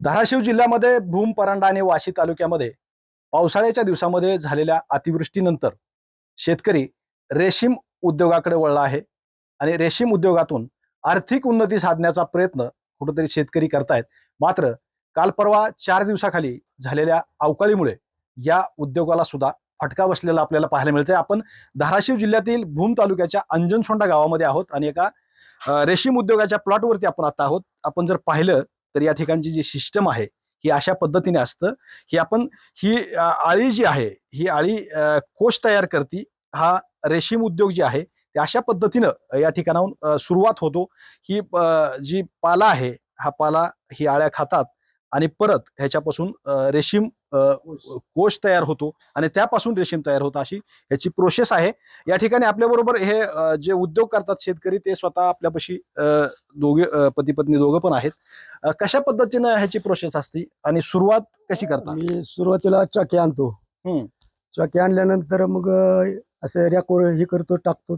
धाराशिव जिल्ह्यामध्ये भूम, परांडा आणि वाशी तालुक्यामध्ये पावसाळ्याच्या दिवसामध्ये झालेल्या अतिवृष्टीनंतर शेतकरी रेशीम उद्योगाकडे वळला आहे आणि रेशीम उद्योगातून आर्थिक उन्नती साधण्याचा प्रयत्न कुठेतरी शेतकरी करतायत. मात्र काल परवा 4 दिवसाखाली झालेल्या अवकाळीमुळे या उद्योगाला सुद्धा फटका बसलेला आपल्याला पाहायला मिळतंय. आपण धाराशिव जिल्ह्यातील भूम तालुक्याच्या अंजनसोंडा गावामध्ये आहोत आणि एका रेशीम उद्योगाच्या प्लॉटवरती आपण आता आहोत. आपण जर पाहिलं तर या ठिकाणची जी सिस्टम आहे ही अशा पद्धतीने असतं की आपण आळी जी आहे ही आळी कोश तयार करती. हा रेशीम उद्योग जे आहे ते अशा पद्धतीनं या ठिकाणाहून सुरुवात होतो. ही जी पाला आहे हा पाला ही आळ्या खातात आणि परत ह्याच्यापासून रेशीम कोश तयार होतो आणि त्यापासून रेशीम तयार होतं. अशी ह्याची प्रोसेस आहे. या ठिकाणी आपल्याबरोबर हे जे उद्योग करतात शेतकरी ते स्वतः आपल्यापाशी दोघे पती पत्नी दोघं पण आहेत. कशा पद्धतीनं ह्याची प्रोसेस असते आणि सुरुवात कशी करतात? मी सुरुवातीला चाकी आणतो. हम्म. चाकी आणल्यानंतर मग असं रॅकोर हे करतो, टाकतो,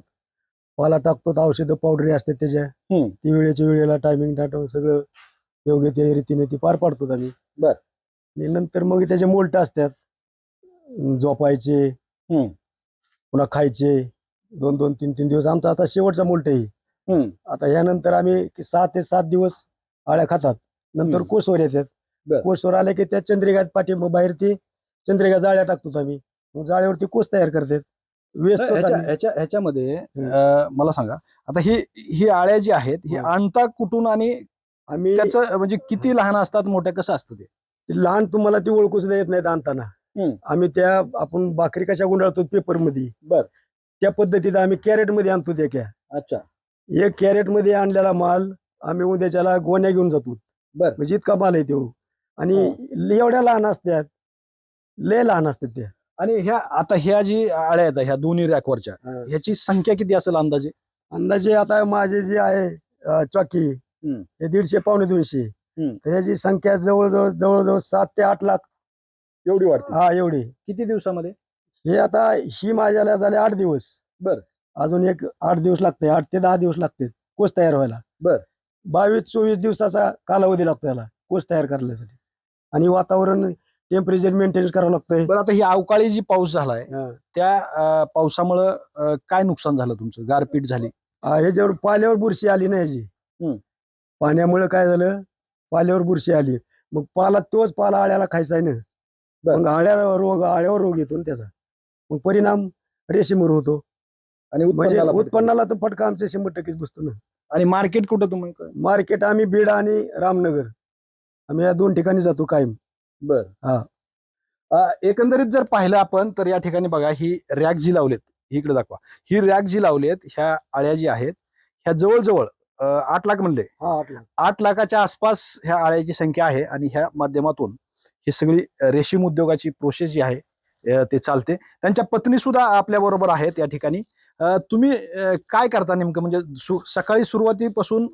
पाला टाकतो, औषधं पावडरी असते त्याच्या ती वेळेच्या वेळेला टायमिंग टाकून सगळं योग्य त्या रीतीने ती पार पाडतो आम्ही. बर. आणि नंतर मग त्याचे मोल्ट असतात, झोपायचे पुन्हा खायचे. 2-2, 3-3 दिवस आमचा आता शेवटचा मोल्ट आहे. आता यानंतर आम्ही 6 ते 7 दिवस आळ्या खातात. नंतर कोसवर येतात. कोसवर आले की त्या चंद्रिका पाठी मग बाहेर ती चंद्रिका जाळ्या टाकतो आम्ही. मग जाळ्यावरती कोस तयार करतात. ह्याच्यामध्ये मला सांगा, आता ही आळ्या जी आहेत ही आणता कुठून आणि आम्ही त्याचं म्हणजे किती लहान असतात मोठ्या कसं असतं ते? लहान तुम्हाला ती ओळखू सुद्धा येत नाहीत आणताना. आम्ही त्या आपण भाकरी कशा गुंडाळतो पेपर मध्ये, बर, त्या पद्धतीत आम्ही कॅरेट मध्ये आणतो. त्या क्या अच्छा, एक कॅरेट मध्ये आणलेला माल आम्ही उद्याच्याला गोण्या घेऊन जातो. बर, म्हणजे इतका माल आहे तो. आणि एवढ्या लहान असतात, लय लहान असतात त्या. आणि ह्या जी आळ्या आहेत ह्या दोन्ही रॅकवरच्या ह्याची संख्या किती असेल अंदाजे? अंदाजे आता माझे जे आहे चॉकी हे 150-200. तर याची संख्या जवळजवळ 7 ते 8 लाख एवढी वाटते. हा, एवढी. किती दिवसामध्ये? हे आता ही माझ्याला झाले 8 दिवस. बर. अजून एक 8 दिवस लागते, 8 ते 10 दिवस लागते कोस तयार व्हायला. बर. 22-24 दिवसाचा कालावधी लागतो याला कोस तयार करण्यासाठी. आणि वातावरण टेम्परेचर मेंटेन करावं लागतंय. बरं, आता ही अवकाळी जी पाऊस झालाय त्या पावसामुळं काय नुकसान झालं तुमचं? गारपीट झाली? ह्याच्यावर पाल्यावर बुरशी आली ना ह्याची. पाण्यामुळे काय झालं, पाल्यावर बुरशी आली. मग तोच पाला आळ्याला खायचा आहे ना. मग आळ्यावर रोग येतो ना त्याचा. मग परिणाम रेशीमवर होतो आणि उत्पन्नाला तर फटका आमच्या 100% बसतो ना. आणि मार्केट कुठं तुम्ही? मार्केट आम्ही बीड आणि रामनगर, आम्ही या 2 ठिकाणी जातो कायम. बर. एकंदरीत जर पाहिलं आपण तर या ठिकाणी बघा, ही रॅक जी लावलेत, इकडे दाखवा, ही रॅक जी लावलेत, ह्या आळ्या जी आहेत ह्या जवळजवळ 8 लाख म्हणले. 8 लाखाच्या आसपास ह्या आळ्याची संख्या आहे. आणि ह्या माध्यमातून ही सगळी रेशीम उद्योगाची प्रोसेस जी आहे ते चालते. त्यांच्या पत्नी सुद्धा आपल्या बरोबर आहेत या ठिकाणी. तुम्ही काय करता नेमकं, म्हणजे सकाळी सुरुवातीपासून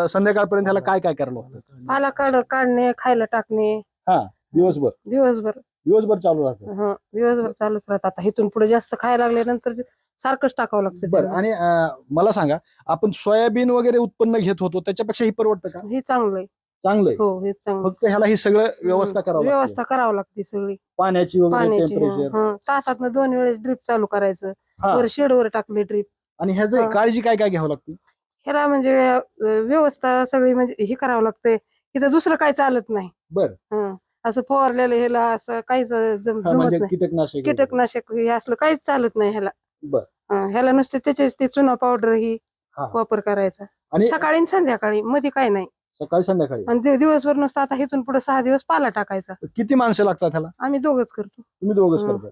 संध्याकाळपर्यंत ह्याला काय काय करायला लागतं? पाला काढणे, खायला टाकणे. हा, दिवसभर दिवसभर चालू राहतं. दिवसभर चालूच राहतात. आता इथून पुढे जास्त खायला लागले नंतर सारखंच टाकावं लागतं. बरं. आणि मला सांगा, आपण सोयाबीन वगैरे उत्पन्न घेत होतो त्याच्यापेक्षा ही परवडतं का? हे चांगलंय. चांगलंय. हो, हे चांगलं. फक्त ह्याला ही सगळं व्यवस्था करावं लागते सगळी. पाण्याची वगैरे, टेम्परेचर. तासातनं 2 वेळेस ड्रिप चालू करायचं. वर शेडवर टाकले ड्रिप. आणि ह्याची काळजी काय काय घ्यावं लागते? ह्याला म्हणजे व्यवस्था सगळी म्हणजे हे करावं लागतंय. इथं दुसरं काय चालत नाही. बर. असं फवारलेलं ह्याला असं काहीच जमत नाही. कीटकनाशक हे असलं काहीच चालत नाही ह्याला. बर. ह्याला नुसते त्याचेच ते चुना पावडर ही वापर करायचा. आणि सकाळी आणि संध्याकाळी, मध्ये काय नाही. सकाळी संध्याकाळी. आणि दिवसभर नुसतं आता इथून पुढे 6 दिवस पाला टाकायचा. किती माणसं लागतात ह्याला? आम्ही दोघंच करतो. तुम्ही दोघंच करता.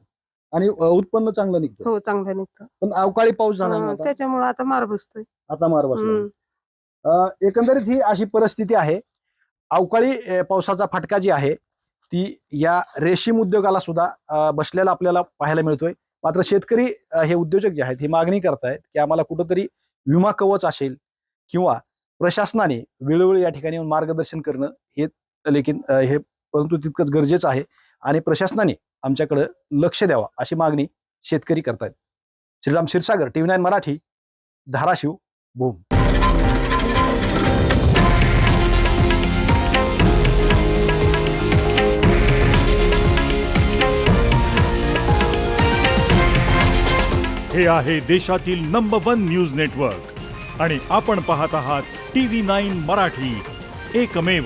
आणि उत्पन्न चांगलं निघतं? हो, चांगलं निघतं. पण अवकाळी पाऊस झाला त्याच्यामुळे आता मार बसतोय. मार बसला. एकंदरीत ही अशी परिस्थिती आहे. अवकाळी पावसाचा फटका जी आहे ती या रेशीम उद्योगाला सुद्धा बसलेला आपल्याला पाहायला मिळतोय. मात्र शेतकरी हे उद्योजक जे आहेत ही मागणी करतायत की आम्हाला कुठंतरी विमा कवच असेल किंवा प्रशासनाने वेळोवेळी या ठिकाणी येऊन मार्गदर्शन करणं हे परंतु तितकंच गरजेचं आहे. आणि प्रशासनाने आमच्याकडे लक्ष द्यावा अशी मागणी शेतकरी करतायत. श्रीराम क्षीरसागर, TV9 मराठी, धाराशिव, भूम. हे आहे देशातील नंबर 1 न्यूज नेटवर्क आणि आपण पाहत आहात TV9 मराठी, एकमेव.